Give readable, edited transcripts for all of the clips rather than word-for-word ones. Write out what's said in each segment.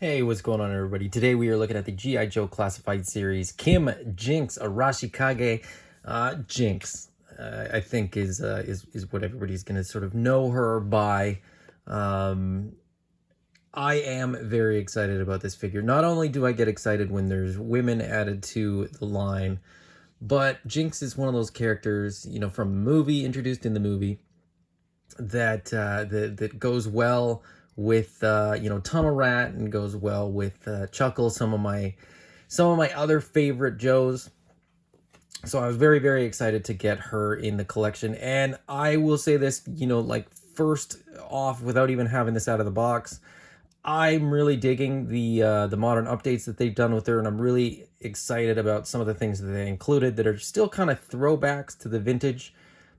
Hey, what's going on, everybody? Today we are looking at the G.I. Joe Classified Series. Kim, Jinx, Arashikage. Jinx, I think is what everybody's gonna sort of know her by. Um, I am very excited about this figure. Not only do I get excited when there's women added to the line, but Jinx is one of those characters, from the movie, introduced in the movie, that goes well with Tunnel Rat, and goes well with Chuckle, some of my other favorite Joes. So I was very excited to get her in the collection, and I will say this, like first off, without even having this out of the box, I'm really digging the modern updates that they've done with her, and I'm really excited about some of the things that they included that are still kind of throwbacks to the vintage,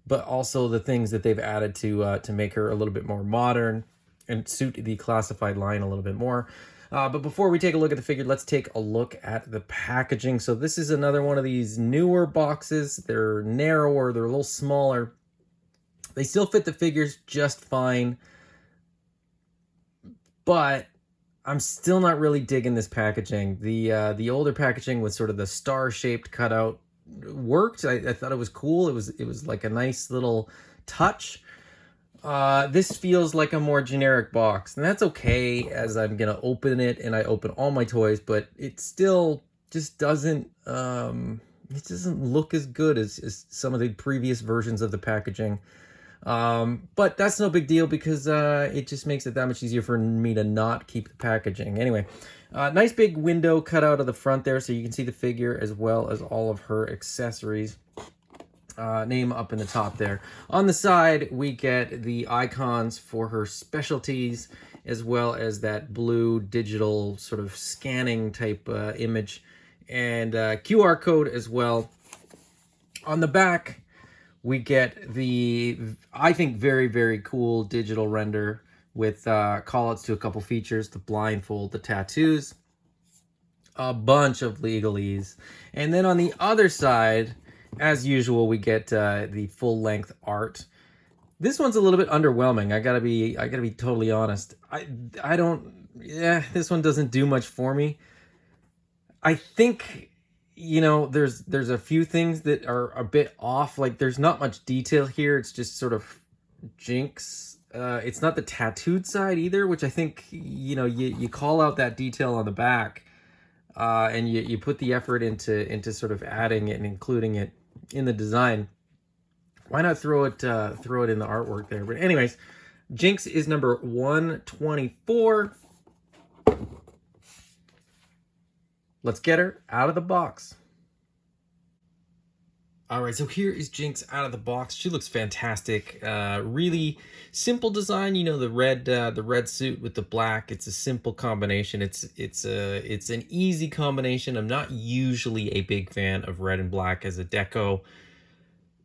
but also the things that they've added to make her a little bit more modern and suit the classified line a little bit more. But before we take a look at the figure, let's take a look at the packaging. So this is another one of these newer boxes. They're narrower, they're a little smaller. They still fit the figures just fine, but I'm still not really digging this packaging. The older packaging with sort of the star-shaped cutout worked. I thought it was cool. It was like a nice little touch. This feels like a more generic box, and that's okay, as I'm gonna open it and I open all my toys, but it still just doesn't it doesn't look as good as some of the previous versions of the packaging. But that's no big deal, because it just makes it that much easier for me to not keep the packaging. Anyway, nice big window cut out of the front there, so you can see the figure as well as all of her accessories. Name up in the top there. On the side, we get the icons for her specialties, as well as that blue digital sort of scanning type image, and QR code as well. On the back, we get the, I think, very cool digital render with call-outs to a couple features: the blindfold, the tattoos, a bunch of legalese. And then on the other side, as usual, we get the full-length art. This one's a little bit underwhelming. I gotta be totally honest. I don't, yeah, this one doesn't do much for me. I think, there's a few things that are a bit off. Like, there's not much detail here. It's just sort of Jinx. It's not the tattooed side either, which I think, you call out that detail on the back, and you put the effort into sort of adding it and including it in the design. Why not throw it in the artwork there? But anyways, Jinx is number 124. Let's get her out of the box. All right, so here is Jinx out of the box. She looks fantastic. Really simple design. The red suit with the black. It's a simple combination. It's an easy combination. I'm not usually a big fan of red and black as a deco,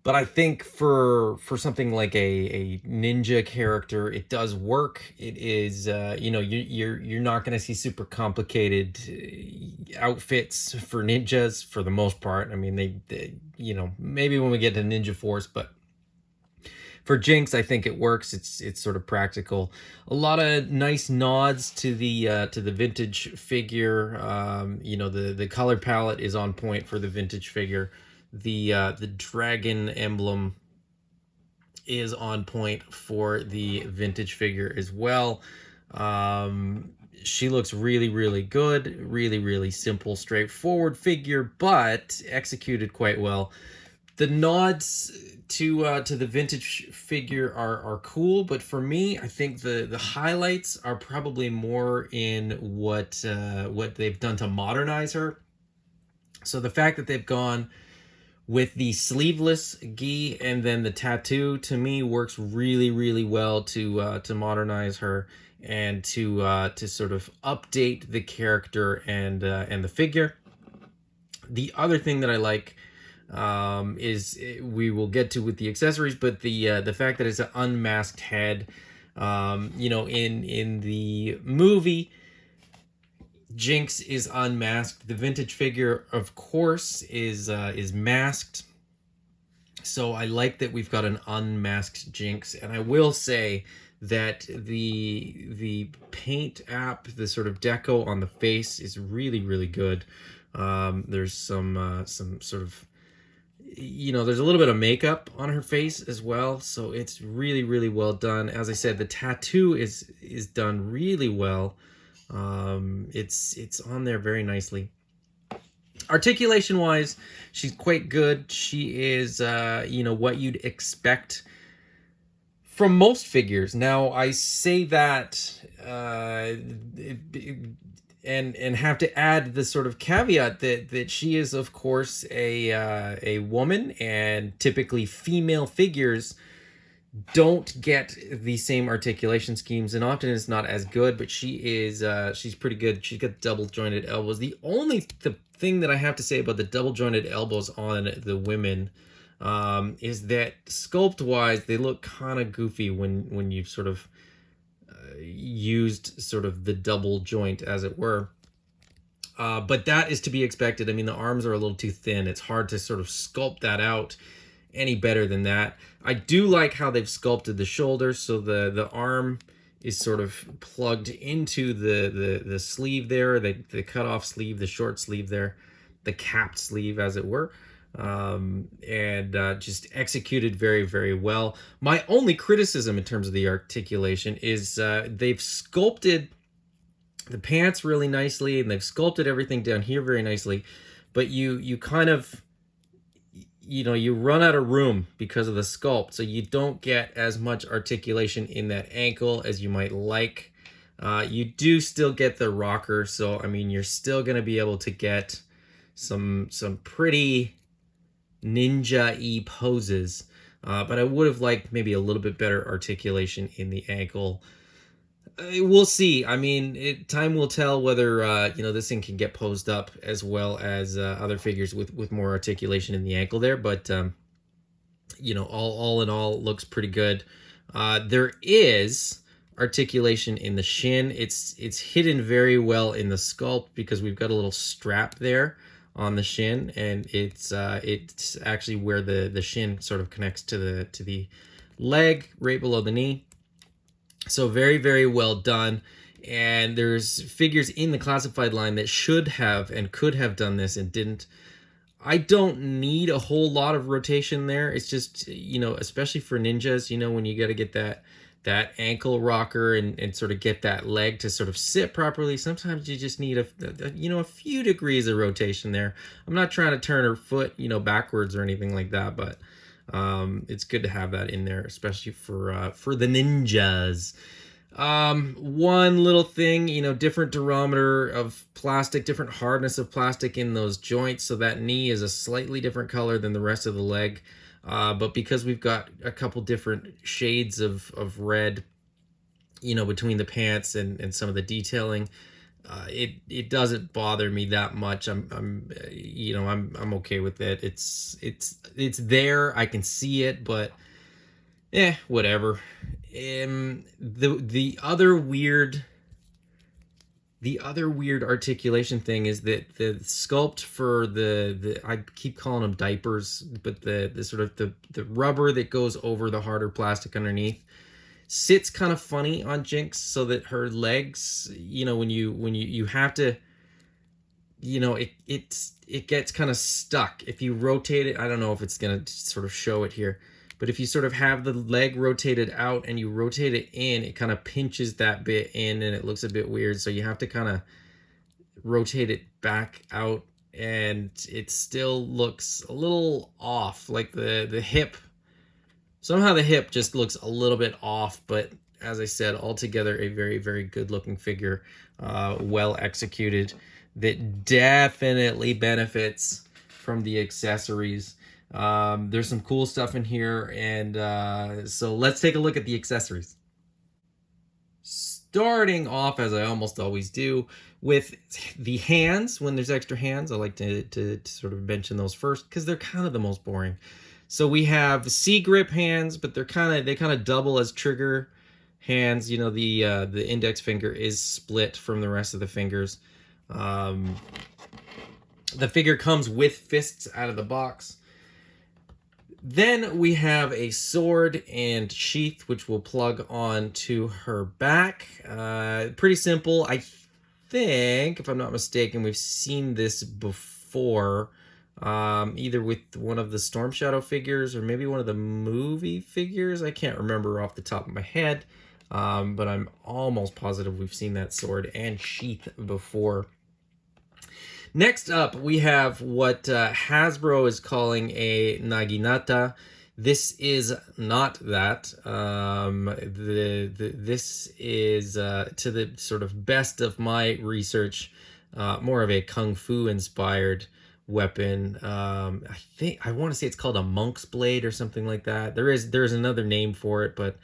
but I think for something like a ninja character, it does work. It is, you're not going to see super complicated outfits for ninjas for the most part. I mean, they maybe when we get to Ninja Force, but for Jinx, I think it works. It's sort of practical. A lot of nice nods to the vintage figure. The color palette is on point for the vintage figure. The dragon emblem is on point for the vintage figure as well. She looks really good. Really simple, straightforward figure, but executed quite well. The nods to the vintage figure are cool, but for me, I think the highlights are probably more in what they've done to modernize her. So the fact that they've gone with the sleeveless gi and then the tattoo, to me, works really well to modernize her and to sort of update the character and the figure. The other thing that I like is, we will get to with the accessories, but the fact that it's an unmasked head. In the movie, Jinx is unmasked. The vintage figure, of course, is masked. So I like that we've got an unmasked Jinx, and I will say that the paint app, the sort of deco on the face is really, really good. There's some sort of, there's a little bit of makeup on her face as well, so it's really, really well done. As I said, the tattoo is done really well. It's on there very nicely. Articulation wise, she's quite good. She is what you'd expect from most figures. Now I say that and have to add the sort of caveat that she is, of course, a woman, and typically female figures don't get the same articulation schemes, and often it's not as good. But she's pretty good. She's got double jointed elbows. The only thing that I have to say about the double jointed elbows on the women is that sculpt wise they look kind of goofy when you've sort of used sort of the double joint, as it were. But that is to be expected. I mean, the arms are a little too thin. It's hard to sort of sculpt that out any better than that. I do like how they've sculpted the shoulders, so the arm is sort of plugged into the sleeve there, the cut off sleeve, the short sleeve there, the capped sleeve, as it were. And just executed very, very well. My only criticism in terms of the articulation is they've sculpted the pants really nicely, and they've sculpted everything down here very nicely, but you kind of, you run out of room because of the sculpt, so you don't get as much articulation in that ankle as you might like. You do still get the rocker, so I mean, you're still going to be able to get some pretty ninja-y poses, but I would have liked maybe a little bit better articulation in the ankle. We'll see. I mean, time will tell whether this thing can get posed up as well as other figures with more articulation in the ankle there. But all in all, looks pretty good. There is articulation in the shin. It's hidden very well in the sculpt because we've got a little strap there on the shin, and it's actually where the shin sort of connects to the leg right below the knee. So very, very well done. And there's figures in the classified line that should have and could have done this and didn't. I don't need a whole lot of rotation there. It's just, especially for ninjas, when you got to get that ankle rocker and sort of get that leg to sort of sit properly, sometimes you just need a few degrees of rotation there. I'm not trying to turn her foot, backwards or anything like that, but it's good to have that in there, especially for the ninjas. One little thing, different durometer of plastic, different hardness of plastic in those joints, so that knee is a slightly different color than the rest of the leg. But because we've got a couple different shades of red, between the pants and some of the detailing, it doesn't bother me that much. I'm okay with it. It's there. I can see it, but whatever. The other weird articulation thing is that the sculpt for the I keep calling them diapers, but the sort of the rubber that goes over the harder plastic underneath sits kind of funny on Jinx, so that her legs, when you have to, it gets kind of stuck. If you rotate it, I don't know if it's gonna sort of show it here, but if you sort of have the leg rotated out and you rotate it in, it kind of pinches that bit in and it looks a bit weird. So you have to kind of rotate it back out, and it still looks a little off, like the hip. Somehow the hip just looks a little bit off, but as I said, altogether a very, very good looking figure, well executed, that definitely benefits from the accessories. There's some cool stuff in here, and so let's take a look at the accessories. Starting off, as I almost always do, with the hands. When there's extra hands, I like to sort of mention those first because they're kind of the most boring. So we have C-grip hands, but they kind of double as trigger hands. The index finger is split from the rest of the fingers. The figure comes with fists out of the box. Then we have a sword and sheath, which will plug on to her back. Pretty simple. I think, if I'm not mistaken, we've seen this before, either with one of the Storm Shadow figures or maybe one of the movie figures. I can't remember off the top of my head, but I'm almost positive we've seen that sword and sheath before. Next up, we have what Hasbro is calling a Naginata. This is not that. This is, to the sort of best of my research, more of a Kung Fu inspired weapon. I want to say it's called a monk's blade or something like that. There's another name for it, but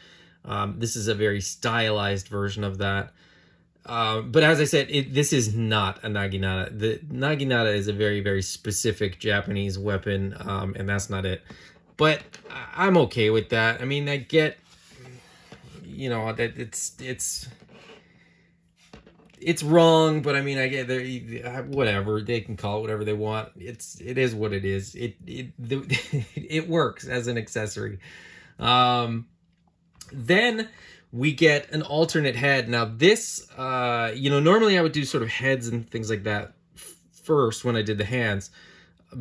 this is a very stylized version of that. But as I said, this is not a Naginata. The Naginata is a very, very specific Japanese weapon, and that's not it. But I'm okay with that. I mean, I get, that it's wrong, but I mean, I get whatever. They can call it whatever they want. It is what it is. It works as an accessory. Then we get an alternate head. Now this, normally I would do sort of heads and things like that first when I did the hands,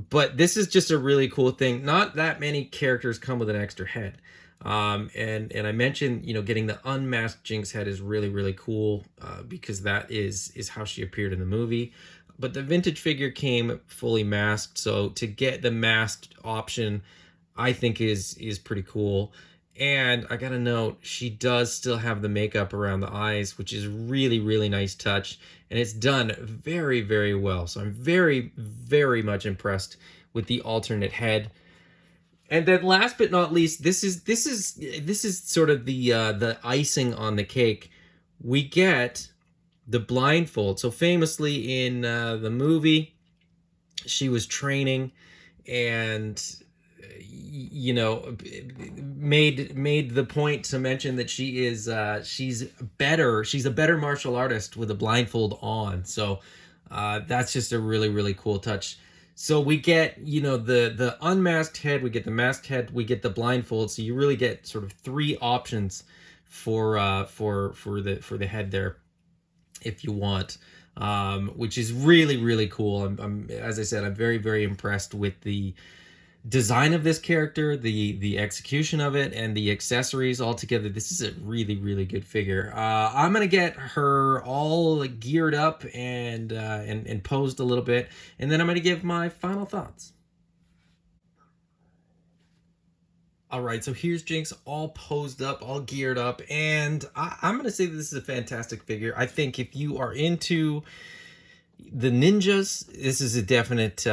but this is just a really cool thing. Not that many characters come with an extra head. And I mentioned, getting the unmasked Jinx head is really, really cool, because that is how she appeared in the movie. But the vintage figure came fully masked, so to get the masked option, I think is pretty cool. And I gotta note, she does still have the makeup around the eyes, which is really, really nice touch. And it's done very, very well. So I'm very, very much impressed with the alternate head. And then last but not least, this is sort of the icing on the cake. We get the blindfold. So famously in the movie, she was training and made the point to mention that she's a better martial artist with a blindfold on. So that's just a really, really cool touch. So we get, the unmasked head, we get the masked head, we get the blindfold. So you really get sort of three options for the head there, if you want, which is really, really cool. I'm as I said, I'm very, very impressed with the design of this character, the execution of it, and the accessories all together. This is a really, really good figure. I'm gonna get her all geared up and posed a little bit, and then I'm gonna give my final thoughts. All right, so here's Jinx all posed up, all geared up, and I'm gonna say that this is a fantastic figure. I think if you are into the ninjas, this is a definite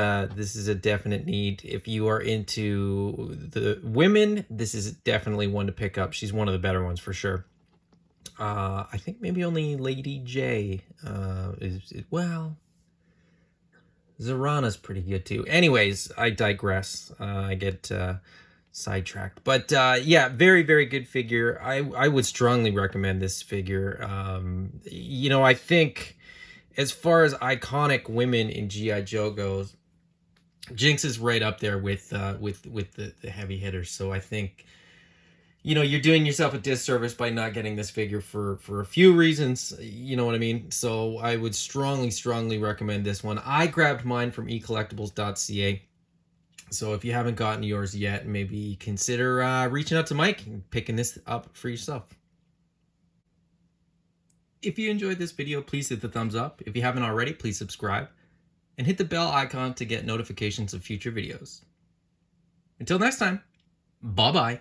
need. If you are into the women, this is definitely one to pick up. She's one of the better ones for sure. I think maybe only Lady J well, Zarana's pretty good too. Anyways, I digress. I get sidetracked, but yeah, very, very good figure. I would strongly recommend this figure. I think, as far as iconic women in G.I. Joe goes, Jinx is right up there with the heavy hitters. So I think, you're doing yourself a disservice by not getting this figure for a few reasons. You know what I mean? So I would strongly, strongly recommend this one. I grabbed mine from eCollectibles.ca. So if you haven't gotten yours yet, maybe consider reaching out to Mike and picking this up for yourself. If you enjoyed this video, please hit the thumbs up. If you haven't already, please subscribe. And hit the bell icon to get notifications of future videos. Until next time, bye-bye.